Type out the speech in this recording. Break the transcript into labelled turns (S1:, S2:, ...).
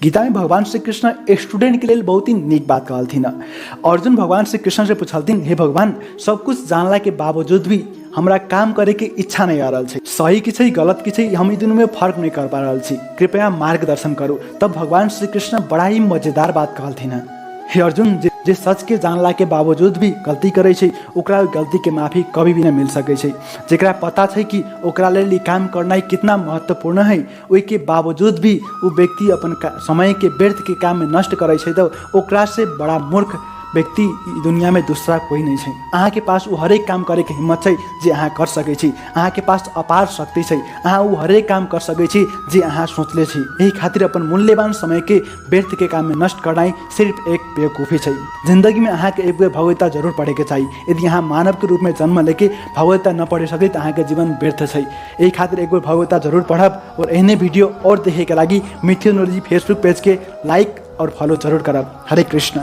S1: गीता में भगवान श्री कृष्ण स्टूडेंट के लिए बहुत ही नीक बात कहलथिन। अर्जुन भगवान श्री कृष्ण से पूछलथिन, हे भगवान, सब कुछ जानला के बावजूद भी हमरा काम करे के इच्छा नहीं आ रहा है, सही की छै गलत की छै हम दोनों में फर्क नहीं कर पा रहा छी, कृपया मार्गदर्शन करू। तब भगवान श्री कृष्ण बड़ा ही मजेदार बात कहलथिन, हे अर्जुन, जे सच के जानला के बावजूद भी गलती करे छै ओकरा गलती के माफी कभी भी न मिल सके छै। जेकरा पता छै कि ओकरा लेल काम करना कितना महत्वपूर्ण है, ओहि के बावजूद भी वो व्यक्ति अपन समय के व्यर्थ के काम में नष्ट करे छै, तो ओकरा से बड़ा मूर्ख व्यक्ति दुनिया में दूसरा कोई नहीं है। अहाँ के पास वो हरेक काम करे के हिम्मत है जे अहाँ कर सके छी, अहाँ के पास अपार शक्ति है, अहाँ वो हरेक काम कर सके छी जे अहाँ सोचले छी। यही खातिर अपन मूल्यवान समय के व्यर्थ के काम में नष्ट करना सिर्फ एक बेवकूफ़ी है। जिंदगी में अहाँ के एक बेर भगवता जरूर पढ़े के चाहिए। यदि अहाँ मानव के रूप में जन्म लेके भगवता न पढ़े सके तो अहाँ के जीवन व्यर्थ है। यही खातिर एक बेर भगवता जरूर पढ़ब और एहने वीडियो और देखे के लगी मिथियोलॉजी फेसबुक पेज के लाइक और फॉलो जरूर करब। हरे कृष्ण।